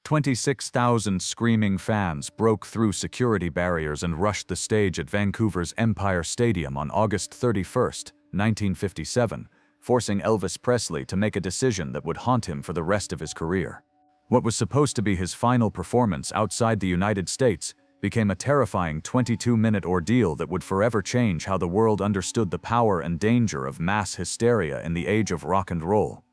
26,000 screaming fans broke through security barriers and rushed the stage at Vancouver's Empire Stadium on August 31, 1957, forcing Elvis Presley to make a decision that would haunt him for the rest of his career. What was supposed to be his final performance outside the United States became a terrifying 22-minute ordeal that would forever change how the world understood the power and danger of mass hysteria in the age of rock and roll.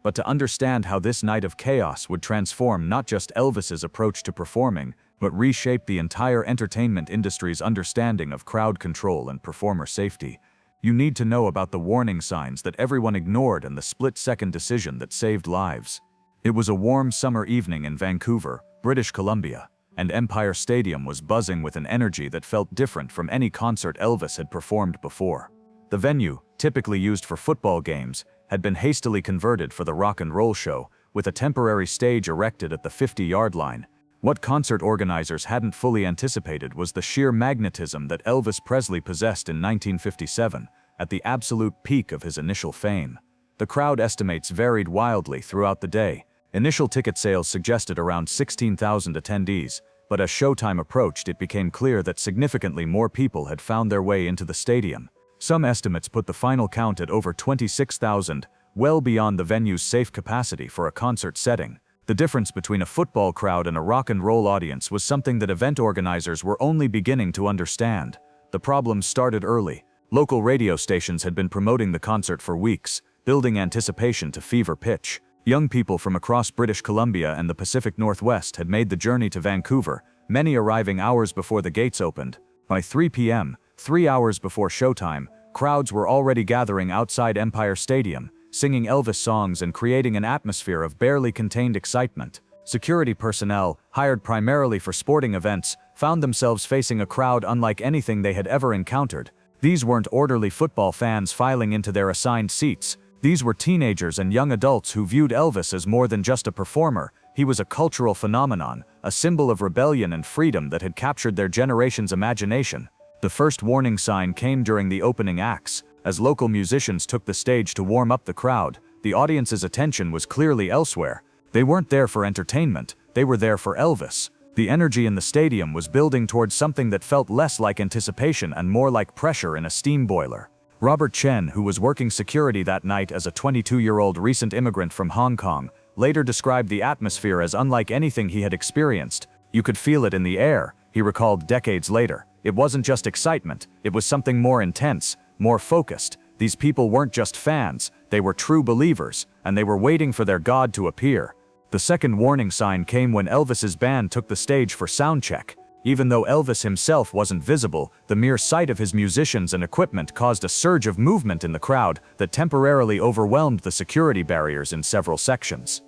But to understand how this night of chaos would transform not just Elvis's approach to performing, but reshape the entire entertainment industry's understanding of crowd control and performer safety, you need to know about the warning signs that everyone ignored and the split-second decision that saved lives. It was a warm summer evening in Vancouver, British Columbia, and Empire Stadium was buzzing with an energy that felt different from any concert Elvis had performed before. The venue, typically used for football games, had been hastily converted for the rock and roll show, with a temporary stage erected at the 50-yard line. What concert organizers hadn't fully anticipated was the sheer magnetism that Elvis Presley possessed in 1957, at the absolute peak of his initial fame. The crowd estimates varied wildly throughout the day. Initial ticket sales suggested around 16,000 attendees, but as showtime approached, it became clear that significantly more people had found their way into the stadium. Some estimates put the final count at over 26,000, well beyond the venue's safe capacity for a concert setting. The difference between a football crowd and a rock and roll audience was something that event organizers were only beginning to understand. The problem started early. Local radio stations had been promoting the concert for weeks, building anticipation to fever pitch. Young people from across British Columbia and the Pacific Northwest had made the journey to Vancouver, many arriving hours before the gates opened. By 3 p.m., 3 hours before showtime, crowds were already gathering outside Empire Stadium, singing Elvis songs and creating an atmosphere of barely contained excitement. Security personnel, hired primarily for sporting events, found themselves facing a crowd unlike anything they had ever encountered. These weren't orderly football fans filing into their assigned seats. These were teenagers and young adults who viewed Elvis as more than just a performer. He was a cultural phenomenon, a symbol of rebellion and freedom that had captured their generation's imagination. The first warning sign came during the opening acts. As local musicians took the stage to warm up the crowd, the audience's attention was clearly elsewhere. They weren't there for entertainment, they were there for Elvis. The energy in the stadium was building towards something that felt less like anticipation and more like pressure in a steam boiler. Robert Chen, who was working security that night as a 22-year-old recent immigrant from Hong Kong, later described the atmosphere as unlike anything he had experienced. "You could feel it in the air," he recalled decades later. "It wasn't just excitement, it was something more intense, more focused. These people weren't just fans, they were true believers, and they were waiting for their God to appear." The second warning sign came when Elvis's band took the stage for sound check. Even though Elvis himself wasn't visible, the mere sight of his musicians and equipment caused a surge of movement in the crowd that temporarily overwhelmed the security barriers in several sections.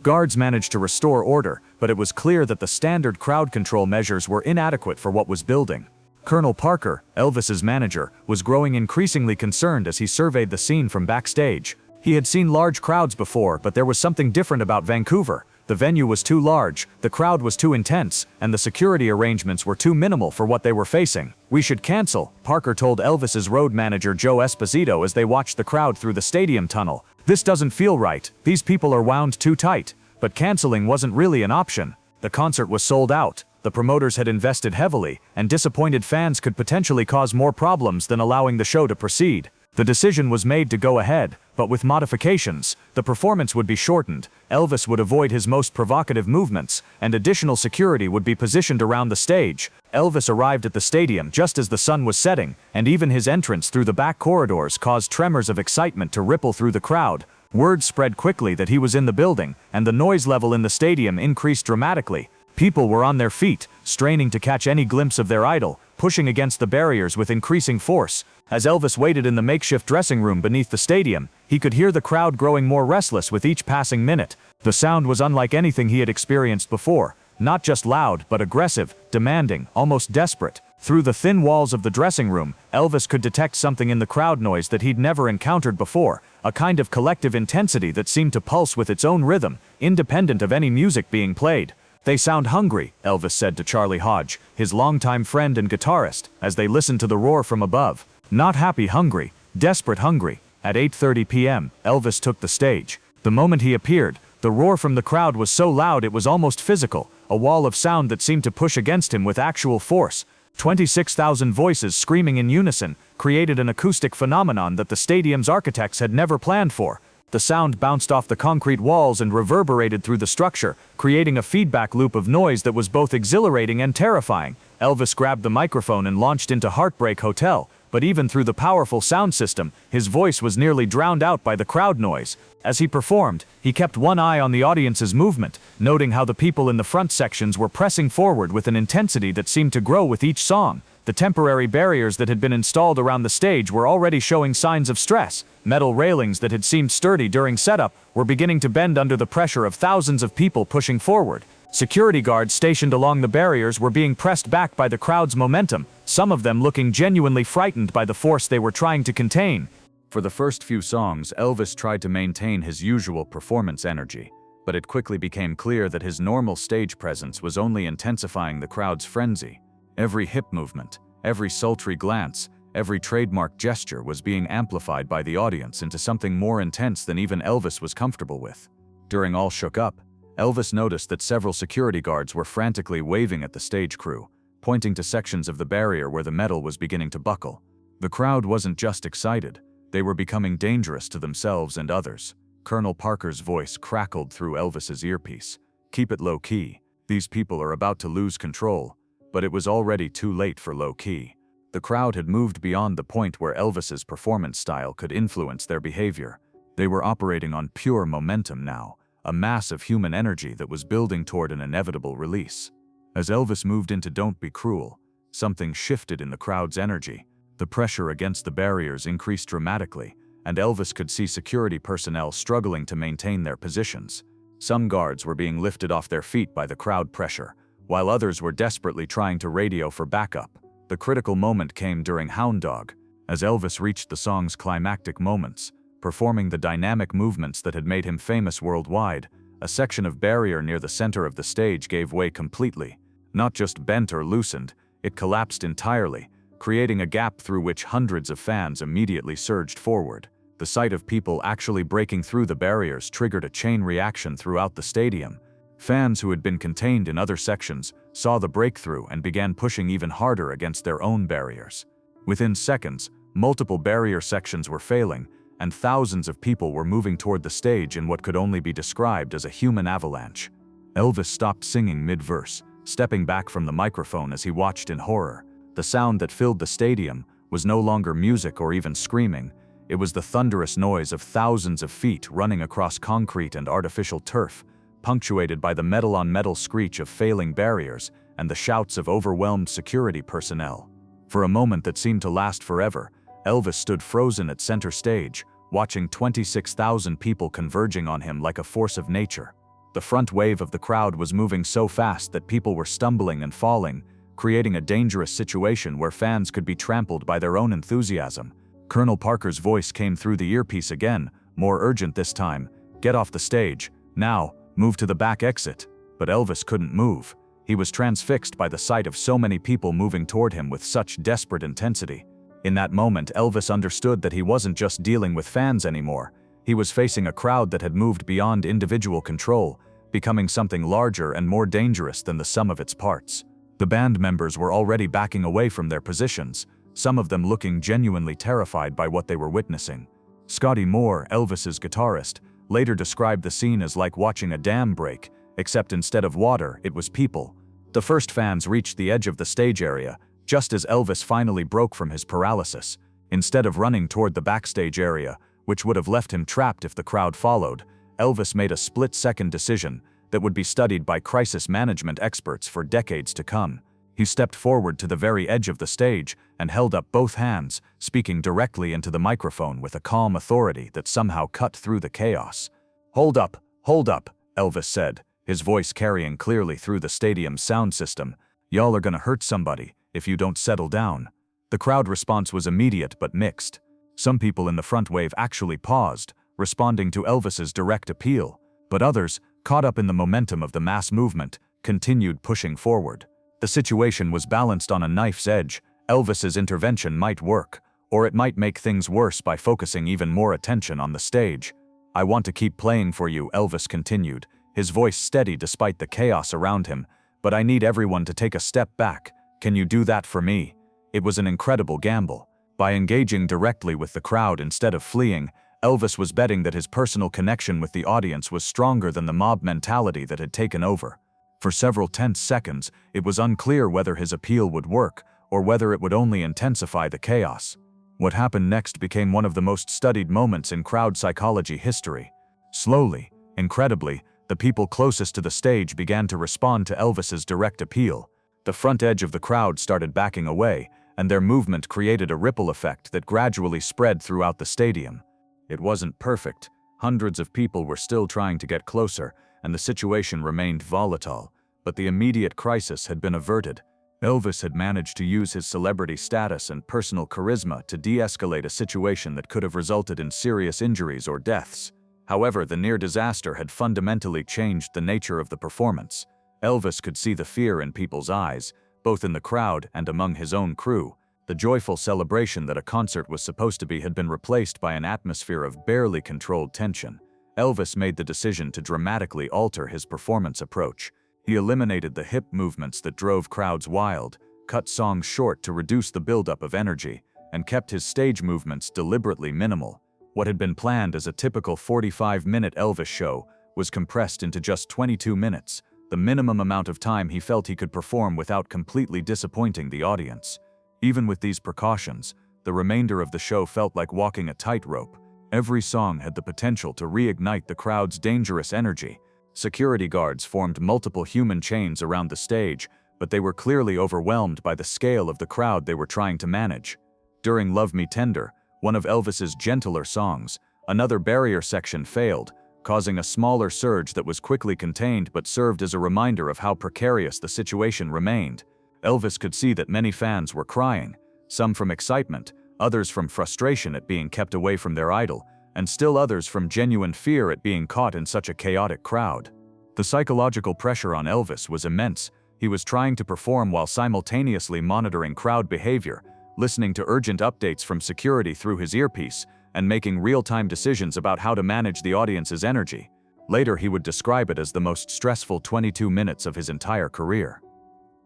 Guards managed to restore order, but it was clear that the standard crowd control measures were inadequate for what was building. Colonel Parker, Elvis's manager, was growing increasingly concerned as he surveyed the scene from backstage. He had seen large crowds before, but there was something different about Vancouver. The venue was too large, the crowd was too intense, and the security arrangements were too minimal for what they were facing. "We should cancel," Parker told Elvis's road manager Joe Esposito as they watched the crowd through the stadium tunnel. "This doesn't feel right. These people are wound too tight." But canceling wasn't really an option. The concert was sold out. The promoters had invested heavily, and disappointed fans could potentially cause more problems than allowing the show to proceed. The decision was made to go ahead, but with modifications. The performance would be shortened, Elvis would avoid his most provocative movements, and additional security would be positioned around the stage. Elvis arrived at the stadium just as the sun was setting, and even his entrance through the back corridors caused tremors of excitement to ripple through the crowd. Word spread quickly that he was in the building, and the noise level in the stadium increased dramatically. People were on their feet, straining to catch any glimpse of their idol, pushing against the barriers with increasing force. As Elvis waited in the makeshift dressing room beneath the stadium, he could hear the crowd growing more restless with each passing minute. The sound was unlike anything he had experienced before, not just loud, but aggressive, demanding, almost desperate. Through the thin walls of the dressing room, Elvis could detect something in the crowd noise that he'd never encountered before, a kind of collective intensity that seemed to pulse with its own rhythm, independent of any music being played. "They sound hungry," Elvis said to Charlie Hodge, his longtime friend and guitarist, as they listened to the roar from above. "Not happy hungry, desperate hungry." At 8:30 p.m., Elvis took the stage. The moment he appeared, The roar from the crowd was so loud it was almost physical, a wall of sound that seemed to push against him with actual force. 26,000 voices screaming in unison created an acoustic phenomenon that the stadium's architects had never planned for. The sound bounced off the concrete walls and reverberated through the structure, creating a feedback loop of noise that was both exhilarating and terrifying. Elvis grabbed the microphone and launched into Heartbreak Hotel, but even through the powerful sound system, his voice was nearly drowned out by the crowd noise. As he performed, he kept one eye on the audience's movement, noting how the people in the front sections were pressing forward with an intensity that seemed to grow with each song. The temporary barriers that had been installed around the stage were already showing signs of stress. Metal railings that had seemed sturdy during setup were beginning to bend under the pressure of thousands of people pushing forward. Security guards stationed along the barriers were being pressed back by the crowd's momentum, some of them looking genuinely frightened by the force they were trying to contain. For the first few songs, Elvis tried to maintain his usual performance energy, but it quickly became clear that his normal stage presence was only intensifying the crowd's frenzy. Every hip movement, every sultry glance, every trademark gesture was being amplified by the audience into something more intense than even Elvis was comfortable with. During All Shook Up, Elvis noticed that several security guards were frantically waving at the stage crew, pointing to sections of the barrier where the metal was beginning to buckle. The crowd wasn't just excited, they were becoming dangerous to themselves and others. Colonel Parker's voice crackled through Elvis's earpiece. "Keep it low-key. These people are about to lose control." But it was already too late for low-key. The crowd had moved beyond the point where Elvis's performance style could influence their behavior. They were operating on pure momentum now, a mass of human energy that was building toward an inevitable release. As Elvis moved into Don't Be Cruel, something shifted in the crowd's energy. The pressure against the barriers increased dramatically, and Elvis could see security personnel struggling to maintain their positions. Some guards were being lifted off their feet by the crowd pressure, while others were desperately trying to radio for backup. The critical moment came during Hound Dog, as Elvis reached the song's climactic moments, performing the dynamic movements that had made him famous worldwide. A section of barrier near the center of the stage gave way completely. Not just bent or loosened, it collapsed entirely, creating a gap through which hundreds of fans immediately surged forward. The sight of people actually breaking through the barriers triggered a chain reaction throughout the stadium. Fans who had been contained in other sections saw the breakthrough and began pushing even harder against their own barriers. Within seconds, multiple barrier sections were failing, and thousands of people were moving toward the stage in what could only be described as a human avalanche. Elvis stopped singing mid-verse, stepping back from the microphone as he watched in horror. The sound that filled the stadium was no longer music or even screaming. It was the thunderous noise of thousands of feet running across concrete and artificial turf, punctuated by the metal-on-metal screech of failing barriers and the shouts of overwhelmed security personnel. For a moment that seemed to last forever, Elvis stood frozen at center stage, watching 26,000 people converging on him like a force of nature. The front wave of the crowd was moving so fast that people were stumbling and falling, creating a dangerous situation where fans could be trampled by their own enthusiasm. Colonel Parker's voice came through the earpiece again, more urgent this time. "Get off the stage. Now, move to the back exit." But Elvis couldn't move. He was transfixed by the sight of so many people moving toward him with such desperate intensity. In that moment, Elvis understood that he wasn't just dealing with fans anymore. He was facing a crowd that had moved beyond individual control, becoming something larger and more dangerous than the sum of its parts. The band members were already backing away from their positions, some of them looking genuinely terrified by what they were witnessing. Scotty Moore, Elvis's guitarist, later described the scene as like watching a dam break, except instead of water, it was people. The first fans reached the edge of the stage area, just as Elvis finally broke from his paralysis. Instead of running toward the backstage area, which would have left him trapped if the crowd followed, Elvis made a split-second decision that would be studied by crisis management experts for decades to come. He stepped forward to the very edge of the stage and held up both hands, speaking directly into the microphone with a calm authority that somehow cut through the chaos. Hold up," Elvis said, his voice carrying clearly through the stadium's sound system. "Y'all are gonna hurt somebody if you don't settle down." The crowd response was immediate but mixed. Some people in the front wave actually paused, responding to Elvis's direct appeal, but others, caught up in the momentum of the mass movement, continued pushing forward. The situation was balanced on a knife's edge. Elvis's intervention might work, or it might make things worse by focusing even more attention on the stage. "I want to keep playing for you," Elvis continued, his voice steady despite the chaos around him. "But I need everyone to take a step back. Can you do that for me?" It was an incredible gamble. By engaging directly with the crowd instead of fleeing, Elvis was betting that his personal connection with the audience was stronger than the mob mentality that had taken over. For several tense seconds, it was unclear whether his appeal would work or whether it would only intensify the chaos. What happened next became one of the most studied moments in crowd psychology history. Slowly, incredibly, the people closest to the stage began to respond to Elvis's direct appeal. The front edge of the crowd started backing away, and their movement created a ripple effect that gradually spread throughout the stadium. It wasn't perfect. Hundreds of people were still trying to get closer, and the situation remained volatile, but the immediate crisis had been averted. Elvis had managed to use his celebrity status and personal charisma to de-escalate a situation that could have resulted in serious injuries or deaths. However, the near disaster had fundamentally changed the nature of the performance. Elvis could see the fear in people's eyes, both in the crowd and among his own crew. The joyful celebration that a concert was supposed to be had been replaced by an atmosphere of barely controlled tension. Elvis made the decision to dramatically alter his performance approach. He eliminated the hip movements that drove crowds wild, cut songs short to reduce the buildup of energy, and kept his stage movements deliberately minimal. What had been planned as a typical 45-minute Elvis show was compressed into just 22 minutes, the minimum amount of time he felt he could perform without completely disappointing the audience. Even with these precautions, the remainder of the show felt like walking a tightrope. Every song had the potential to reignite the crowd's dangerous energy. Security guards formed multiple human chains around the stage, but they were clearly overwhelmed by the scale of the crowd they were trying to manage. During "Love Me Tender," one of Elvis's gentler songs, another barrier section failed, causing a smaller surge that was quickly contained but served as a reminder of how precarious the situation remained. Elvis could see that many fans were crying, some from excitement, others from frustration at being kept away from their idol, and still others from genuine fear at being caught in such a chaotic crowd. The psychological pressure on Elvis was immense. He was trying to perform while simultaneously monitoring crowd behavior, listening to urgent updates from security through his earpiece, and making real-time decisions about how to manage the audience's energy. Later, he would describe it as the most stressful 22 minutes of his entire career.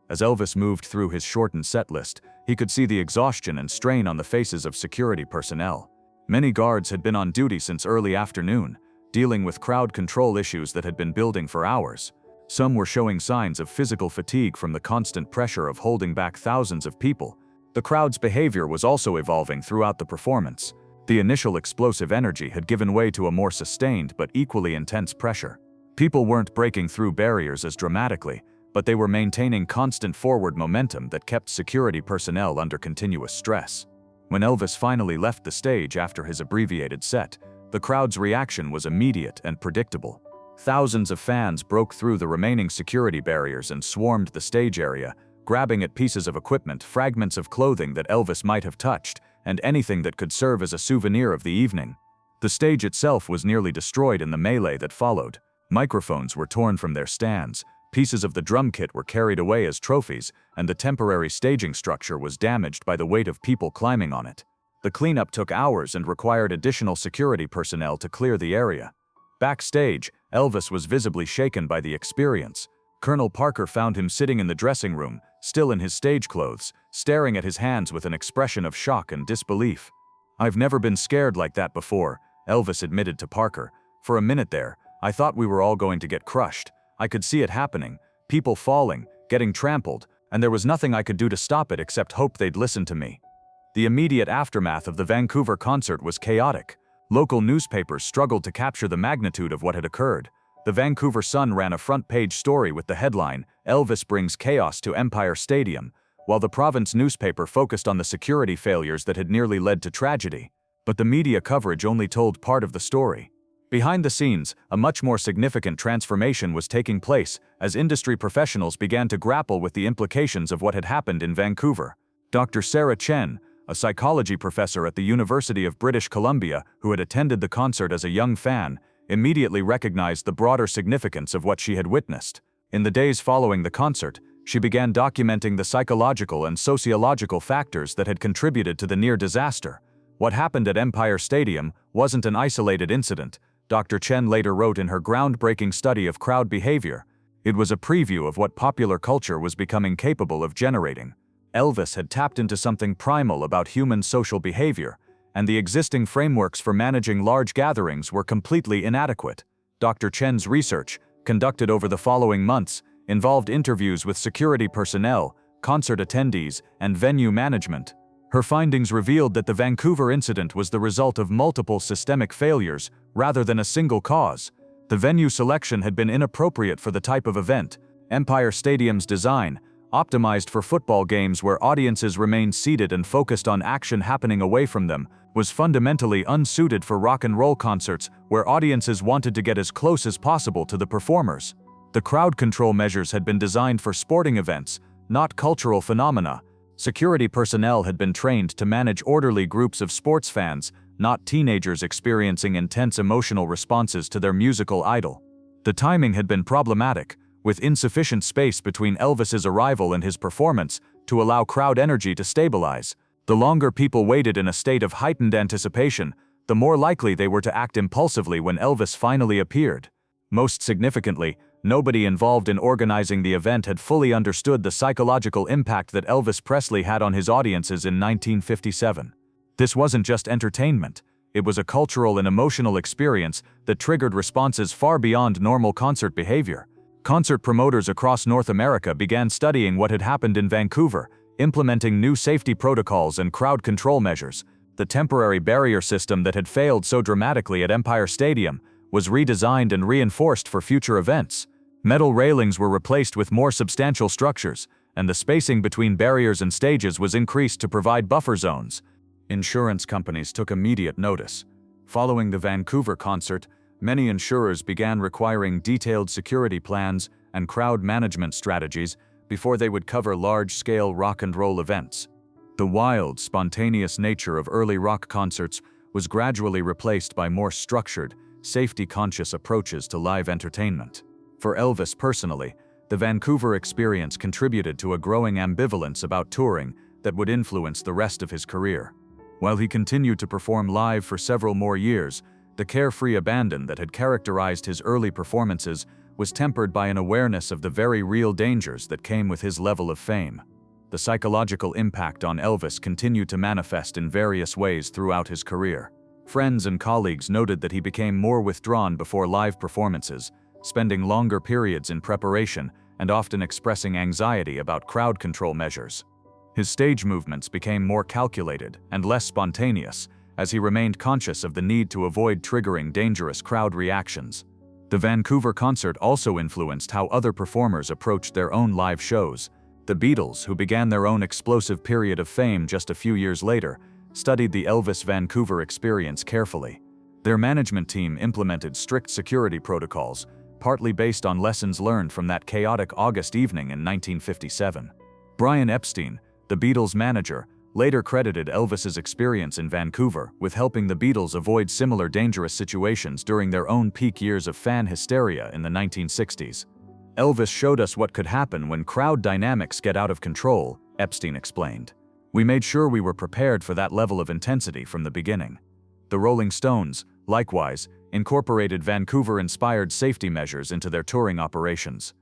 As Elvis moved through his shortened set list, he could see the exhaustion and strain on the faces of security personnel. Many guards had been on duty since early afternoon, dealing with crowd control issues that had been building for hours. Some were showing signs of physical fatigue from the constant pressure of holding back thousands of people. The crowd's behavior was also evolving throughout the performance. The initial explosive energy had given way to a more sustained but equally intense pressure. People weren't breaking through barriers as dramatically, but they were maintaining constant forward momentum that kept security personnel under continuous stress. When Elvis finally left the stage after his abbreviated set, the crowd's reaction was immediate and predictable. Thousands of fans broke through the remaining security barriers and swarmed the stage area, grabbing at pieces of equipment, fragments of clothing that Elvis might have touched, and anything that could serve as a souvenir of the evening. The stage itself was nearly destroyed in the melee that followed. Microphones were torn from their stands, pieces of the drum kit were carried away as trophies, and the temporary staging structure was damaged by the weight of people climbing on it. The cleanup took hours and required additional security personnel to clear the area. Backstage, Elvis was visibly shaken by the experience. Colonel Parker found him sitting in the dressing room, still in his stage clothes, staring at his hands with an expression of shock and disbelief. "I've never been scared like that before," Elvis admitted to Parker. "For a minute there, I thought we were all going to get crushed. I could see it happening, people falling, getting trampled, and there was nothing I could do to stop it except hope they'd listen to me." The immediate aftermath of the Vancouver concert was chaotic. Local newspapers struggled to capture the magnitude of what had occurred. The Vancouver Sun ran a front-page story with the headline, "Elvis Brings Chaos to Empire Stadium," while the province newspaper focused on the security failures that had nearly led to tragedy. But the media coverage only told part of the story. Behind the scenes, a much more significant transformation was taking place as industry professionals began to grapple with the implications of what had happened in Vancouver. Dr. Sarah Chen, a psychology professor at the University of British Columbia who had attended the concert as a young fan, immediately recognized the broader significance of what she had witnessed. In the days following the concert, she began documenting the psychological and sociological factors that had contributed to the near disaster. What happened at Empire Stadium wasn't an isolated incident. Dr. Chen later wrote in her groundbreaking study of crowd behavior. It was a preview of what popular culture was becoming capable of generating. Elvis had tapped into something primal about human social behavior, and the existing frameworks for managing large gatherings were completely inadequate. Dr. Chen's research, conducted over the following months, involved interviews with security personnel, concert attendees, and venue management. Her findings revealed that the Vancouver incident was the result of multiple systemic failures rather than a single cause. The venue selection had been inappropriate for the type of event. Empire Stadium's design, optimized for football games where audiences remained seated and focused on action happening away from them, was fundamentally unsuited for rock and roll concerts where audiences wanted to get as close as possible to the performers. The crowd control measures had been designed for sporting events, not cultural phenomena. Security personnel had been trained to manage orderly groups of sports fans, not teenagers experiencing intense emotional responses to their musical idol. The timing had been problematic, with insufficient space between Elvis's arrival and his performance to allow crowd energy to stabilize. The longer people waited in a state of heightened anticipation, the more likely they were to act impulsively when Elvis finally appeared. Most significantly, nobody involved in organizing the event had fully understood the psychological impact that Elvis Presley had on his audiences in 1957. This wasn't just entertainment, it was a cultural and emotional experience that triggered responses far beyond normal concert behavior. Concert promoters across North America began studying what had happened in Vancouver, implementing new safety protocols and crowd control measures. The temporary barrier system that had failed so dramatically at Empire Stadium was redesigned and reinforced for future events. Metal railings were replaced with more substantial structures, and the spacing between barriers and stages was increased to provide buffer zones. Insurance companies took immediate notice. Following the Vancouver concert, many insurers began requiring detailed security plans and crowd management strategies before they would cover large-scale rock and roll events. The wild, spontaneous nature of early rock concerts was gradually replaced by more structured, safety-conscious approaches to live entertainment. For Elvis personally, the Vancouver experience contributed to a growing ambivalence about touring that would influence the rest of his career. While he continued to perform live for several more years, the carefree abandon that had characterized his early performances was tempered by an awareness of the very real dangers that came with his level of fame. The psychological impact on Elvis continued to manifest in various ways throughout his career. Friends and colleagues noted that he became more withdrawn before live performances, spending longer periods in preparation and often expressing anxiety about crowd control measures. His stage movements became more calculated and less spontaneous, as he remained conscious of the need to avoid triggering dangerous crowd reactions. The Vancouver concert also influenced how other performers approached their own live shows. The Beatles, who began their own explosive period of fame just a few years later, studied the Elvis Vancouver experience carefully. Their management team implemented strict security protocols, partly based on lessons learned from that chaotic August evening in 1957. Brian Epstein, the Beatles' manager, later credited Elvis's experience in Vancouver with helping the Beatles avoid similar dangerous situations during their own peak years of fan hysteria in the 1960s. "Elvis showed us what could happen when crowd dynamics get out of control," Epstein explained. "We made sure we were prepared for that level of intensity from the beginning." The Rolling Stones, likewise, incorporated Vancouver-inspired safety measures into their touring operations.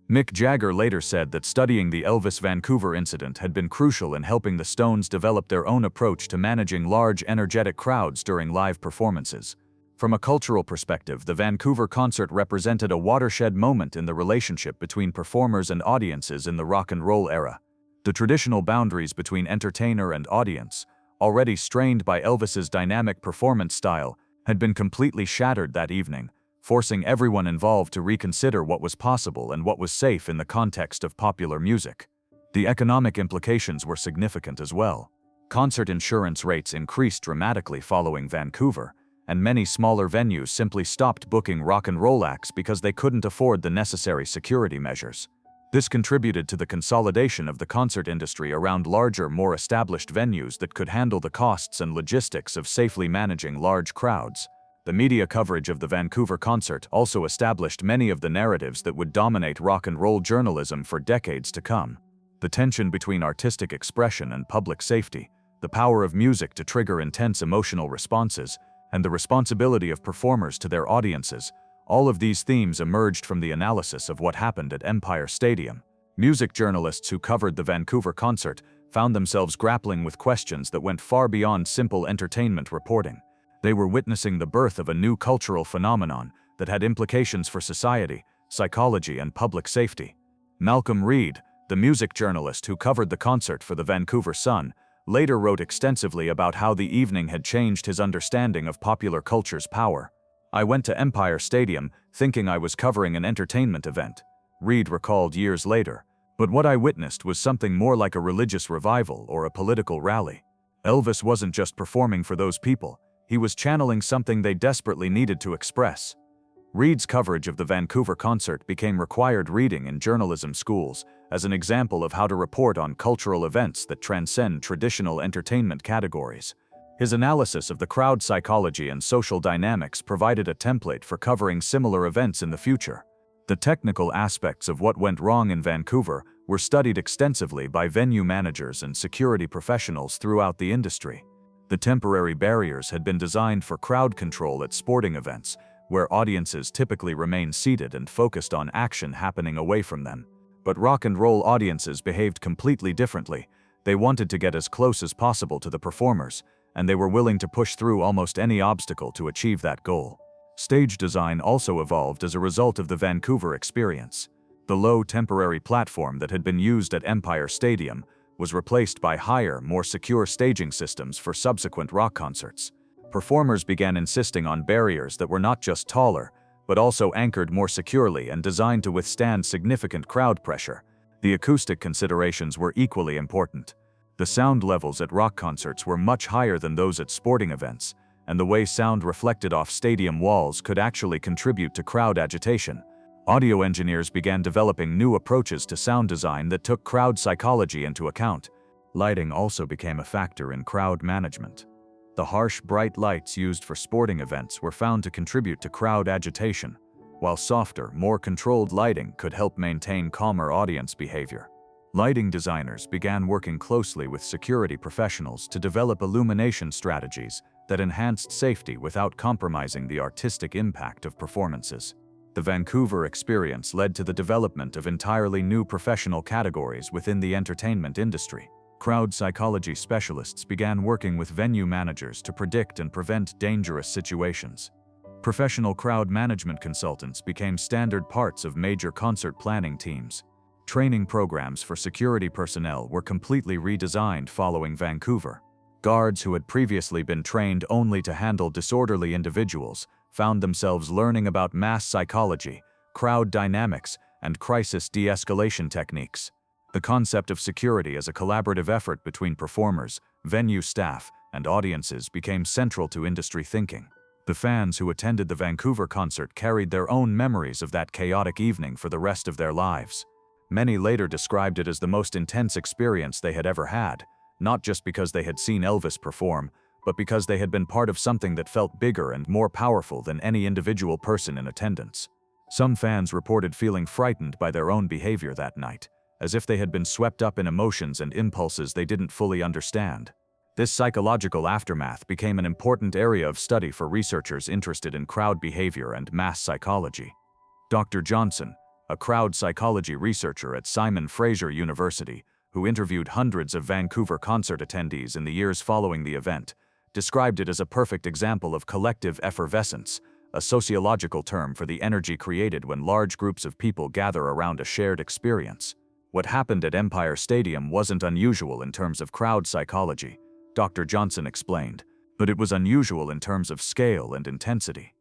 Mick Jagger later said that studying the Elvis Vancouver incident had been crucial in helping the Stones develop their own approach to managing large, energetic crowds during live performances. From a cultural perspective, the Vancouver concert represented a watershed moment in the relationship between performers and audiences in the rock and roll era. The traditional boundaries between entertainer and audience, already strained by Elvis's dynamic performance style, had been completely shattered that evening, forcing everyone involved to reconsider what was possible and what was safe in the context of popular music. The economic implications were significant as well. Concert insurance rates increased dramatically following Vancouver, and many smaller venues simply stopped booking rock and roll acts because they couldn't afford the necessary security measures. This contributed to the consolidation of the concert industry around larger, more established venues that could handle the costs and logistics of safely managing large crowds. The media coverage of the Vancouver concert also established many of the narratives that would dominate rock and roll journalism for decades to come. The tension between artistic expression and public safety, the power of music to trigger intense emotional responses, and the responsibility of performers to their audiences. All of these themes emerged from the analysis of what happened at Empire Stadium. Music journalists who covered the Vancouver concert found themselves grappling with questions that went far beyond simple entertainment reporting. They were witnessing the birth of a new cultural phenomenon that had implications for society, psychology, and public safety. Malcolm Reed, the music journalist who covered the concert for the Vancouver Sun, later wrote extensively about how the evening had changed his understanding of popular culture's power. "I went to Empire Stadium thinking I was covering an entertainment event," Reed recalled years later. "But what I witnessed was something more like a religious revival or a political rally. Elvis wasn't just performing for those people, he was channeling something they desperately needed to express." Reed's coverage of the Vancouver concert became required reading in journalism schools as an example of how to report on cultural events that transcend traditional entertainment categories. His analysis of the crowd psychology and social dynamics provided a template for covering similar events in the future. The technical aspects of what went wrong in Vancouver were studied extensively by venue managers and security professionals throughout the industry. The temporary barriers had been designed for crowd control at sporting events, where audiences typically remain seated and focused on action happening away from them. But rock and roll audiences behaved completely differently. They wanted to get as close as possible to the performers, and they were willing to push through almost any obstacle to achieve that goal. Stage design also evolved as a result of the Vancouver experience. The low temporary platform that had been used at Empire Stadium was replaced by higher, more secure staging systems for subsequent rock concerts. Performers began insisting on barriers that were not just taller, but also anchored more securely and designed to withstand significant crowd pressure. The acoustic considerations were equally important. The sound levels at rock concerts were much higher than those at sporting events, and the way sound reflected off stadium walls could actually contribute to crowd agitation. Audio engineers began developing new approaches to sound design that took crowd psychology into account. Lighting also became a factor in crowd management. The harsh, bright lights used for sporting events were found to contribute to crowd agitation, while softer, more controlled lighting could help maintain calmer audience behavior. Lighting designers began working closely with security professionals to develop illumination strategies that enhanced safety without compromising the artistic impact of performances. The Vancouver experience led to the development of entirely new professional categories within the entertainment industry. Crowd psychology specialists began working with venue managers to predict and prevent dangerous situations. Professional crowd management consultants became standard parts of major concert planning teams. Training programs for security personnel were completely redesigned following Vancouver. Guards who had previously been trained only to handle disorderly individuals found themselves learning about mass psychology, crowd dynamics, and crisis de-escalation techniques. The concept of security as a collaborative effort between performers, venue staff, and audiences became central to industry thinking. The fans who attended the Vancouver concert carried their own memories of that chaotic evening for the rest of their lives. Many later described it as the most intense experience they had ever had, not just because they had seen Elvis perform, but because they had been part of something that felt bigger and more powerful than any individual person in attendance. Some fans reported feeling frightened by their own behavior that night, as if they had been swept up in emotions and impulses they didn't fully understand. This psychological aftermath became an important area of study for researchers interested in crowd behavior and mass psychology. Dr. Johnson, a crowd psychology researcher at Simon Fraser University, who interviewed hundreds of Vancouver concert attendees in the years following the event, described it as a perfect example of collective effervescence, a sociological term for the energy created when large groups of people gather around a shared experience. What happened at Empire Stadium wasn't unusual in terms of crowd psychology, Dr. Johnson explained, but it was unusual in terms of scale and intensity.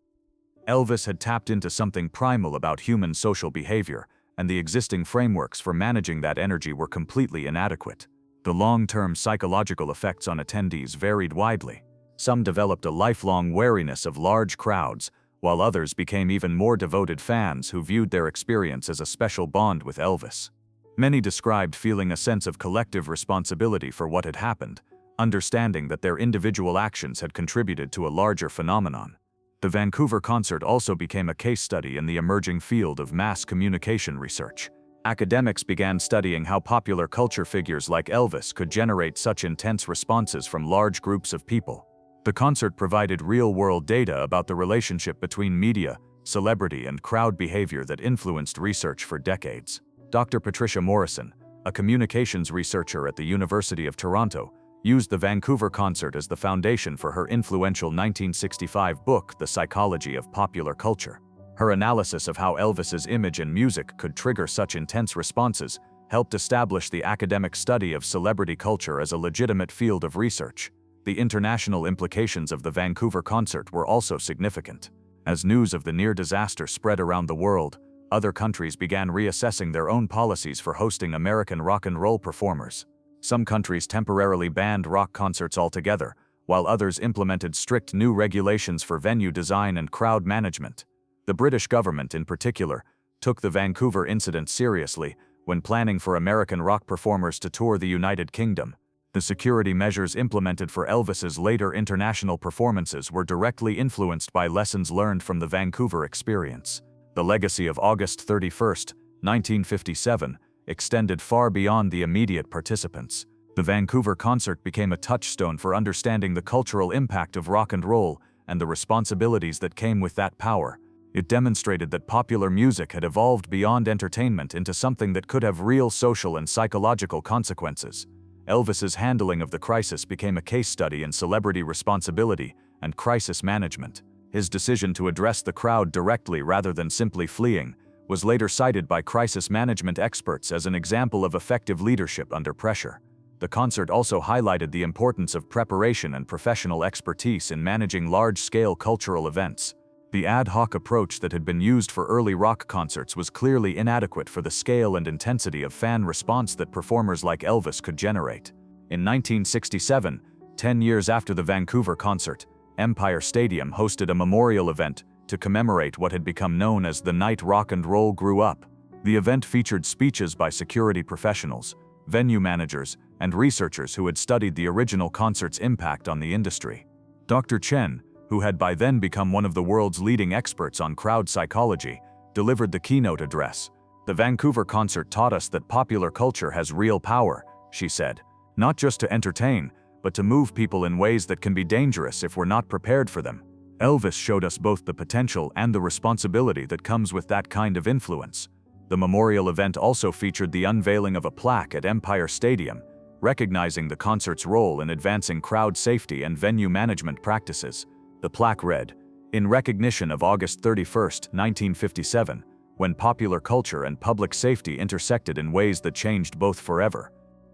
Elvis had tapped into something primal about human social behavior, and the existing frameworks for managing that energy were completely inadequate. The long-term psychological effects on attendees varied widely. Some developed a lifelong wariness of large crowds, while others became even more devoted fans who viewed their experience as a special bond with Elvis. Many described feeling a sense of collective responsibility for what had happened, understanding that their individual actions had contributed to a larger phenomenon. The Vancouver concert also became a case study in the emerging field of mass communication research. Academics began studying how popular culture figures like Elvis could generate such intense responses from large groups of people. The concert provided real-world data about the relationship between media, celebrity, and crowd behavior that influenced research for decades. Dr. Patricia Morrison, a communications researcher at the University of Toronto, used the Vancouver concert as the foundation for her influential 1965 book, The Psychology of Popular Culture. Her analysis of how Elvis's image and music could trigger such intense responses helped establish the academic study of celebrity culture as a legitimate field of research. The international implications of the Vancouver concert were also significant. As news of the near disaster spread around the world, other countries began reassessing their own policies for hosting American rock and roll performers. Some countries temporarily banned rock concerts altogether, while others implemented strict new regulations for venue design and crowd management. The British government, in particular, took the Vancouver incident seriously when planning for American rock performers to tour the United Kingdom. The security measures implemented for Elvis's later international performances were directly influenced by lessons learned from the Vancouver experience. The legacy of August 31, 1957, extended far beyond the immediate participants. The Vancouver concert became a touchstone for understanding the cultural impact of rock and roll and the responsibilities that came with that power. It demonstrated that popular music had evolved beyond entertainment into something that could have real social and psychological consequences. Elvis's handling of the crisis became a case study in celebrity responsibility and crisis management. His decision to address the crowd directly rather than simply fleeing was later cited by crisis management experts as an example of effective leadership under pressure. The concert also highlighted the importance of preparation and professional expertise in managing large-scale cultural events. The ad hoc approach that had been used for early rock concerts was clearly inadequate for the scale and intensity of fan response that performers like Elvis could generate. In 1967, 10 years after the Vancouver concert, Empire Stadium hosted a memorial event to commemorate what had become known as the night rock and roll grew up. The event featured speeches by security professionals, venue managers, and researchers who had studied the original concert's impact on the industry. Dr. Chen, who had by then become one of the world's leading experts on crowd psychology, delivered the keynote address. "The Vancouver concert taught us that popular culture has real power," she said. "Not just to entertain, but to move people in ways that can be dangerous if we're not prepared for them." Elvis showed us both the potential and the responsibility that comes with that kind of influence. The memorial event also featured the unveiling of a plaque at Empire Stadium, recognizing the concert's role in advancing crowd safety and venue management practices. The plaque read, "In recognition of August 31, 1957, when popular culture and public safety intersected in ways that changed both forever."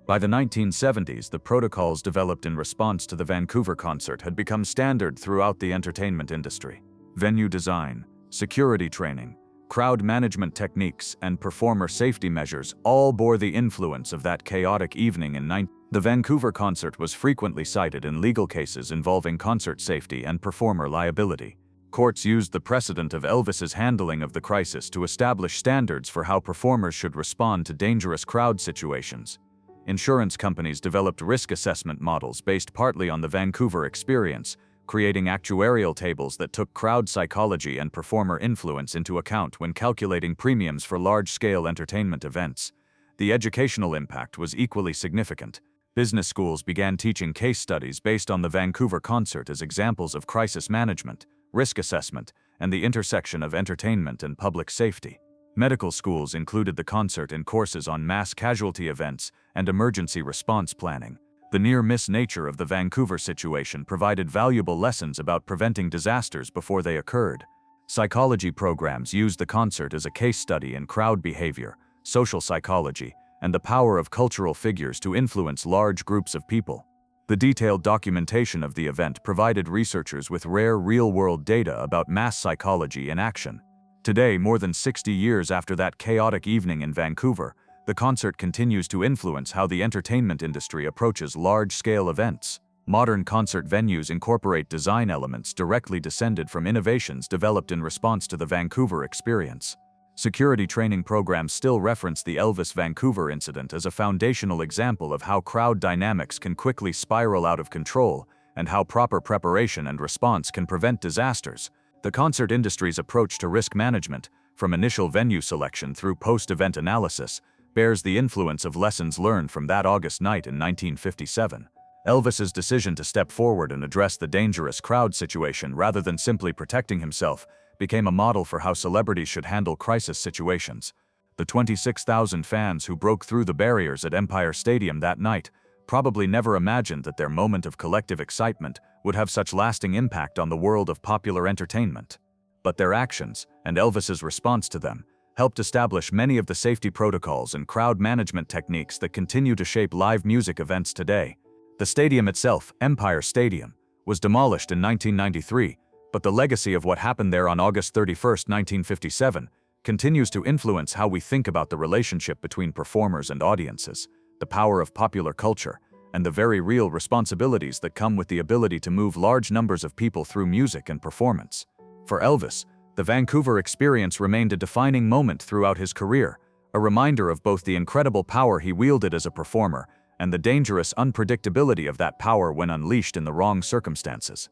By the 1970s, the protocols developed in response to the Vancouver concert had become standard throughout the entertainment industry. Venue design, security training, crowd management techniques, and performer safety measures all bore the influence of that chaotic evening in 19. The Vancouver concert was frequently cited in legal cases involving concert safety and performer liability. Courts used the precedent of Elvis's handling of the crisis to establish standards for how performers should respond to dangerous crowd situations. Insurance companies developed risk assessment models based partly on the Vancouver experience, creating actuarial tables that took crowd psychology and performer influence into account when calculating premiums for large-scale entertainment events. The educational impact was equally significant. Business schools began teaching case studies based on the Vancouver concert as examples of crisis management, risk assessment, and the intersection of entertainment and public safety. Medical schools included the concert in courses on mass casualty events and emergency response planning. The near-miss nature of the Vancouver situation provided valuable lessons about preventing disasters before they occurred. Psychology programs used the concert as a case study in crowd behavior, social psychology, and the power of cultural figures to influence large groups of people. The detailed documentation of the event provided researchers with rare real-world data about mass psychology in action. Today, more than 60 years after that chaotic evening in Vancouver, the concert continues to influence how the entertainment industry approaches large-scale events. Modern concert venues incorporate design elements directly descended from innovations developed in response to the Vancouver experience. Security training programs still reference the Elvis Vancouver incident as a foundational example of how crowd dynamics can quickly spiral out of control and how proper preparation and response can prevent disasters. The concert industry's approach to risk management, from initial venue selection through post-event analysis, bears the influence of lessons learned from that August night in 1957. Elvis's decision to step forward and address the dangerous crowd situation rather than simply protecting himself became a model for how celebrities should handle crisis situations. The 26,000 fans who broke through the barriers at Empire Stadium that night probably never imagined that their moment of collective excitement would have such lasting impact on the world of popular entertainment. But their actions, and Elvis's response to them, helped establish many of the safety protocols and crowd management techniques that continue to shape live music events today. The stadium itself, Empire Stadium, was demolished in 1993, but the legacy of what happened there on August 31, 1957, continues to influence how we think about the relationship between performers and audiences, the power of popular culture, and the very real responsibilities that come with the ability to move large numbers of people through music and performance. For Elvis, the Vancouver experience remained a defining moment throughout his career, a reminder of both the incredible power he wielded as a performer and the dangerous unpredictability of that power when unleashed in the wrong circumstances.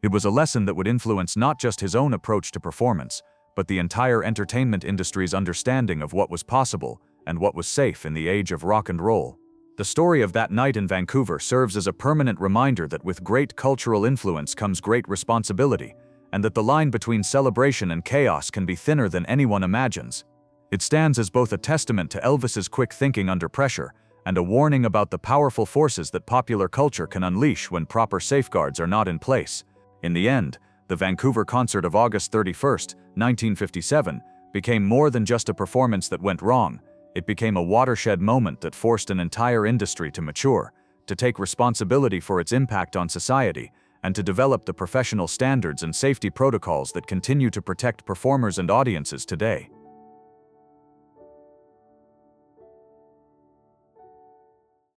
It was a lesson that would influence not just his own approach to performance, but the entire entertainment industry's understanding of what was possible and what was safe in the age of rock and roll. The story of that night in Vancouver serves as a permanent reminder that with great cultural influence comes great responsibility, and that the line between celebration and chaos can be thinner than anyone imagines. It stands as both a testament to Elvis's quick thinking under pressure and a warning about the powerful forces that popular culture can unleash when proper safeguards are not in place. In the end, the Vancouver concert of August 31, 1957, became more than just a performance that went wrong. It became a watershed moment that forced an entire industry to mature, to take responsibility for its impact on society, and to develop the professional standards and safety protocols that continue to protect performers and audiences today.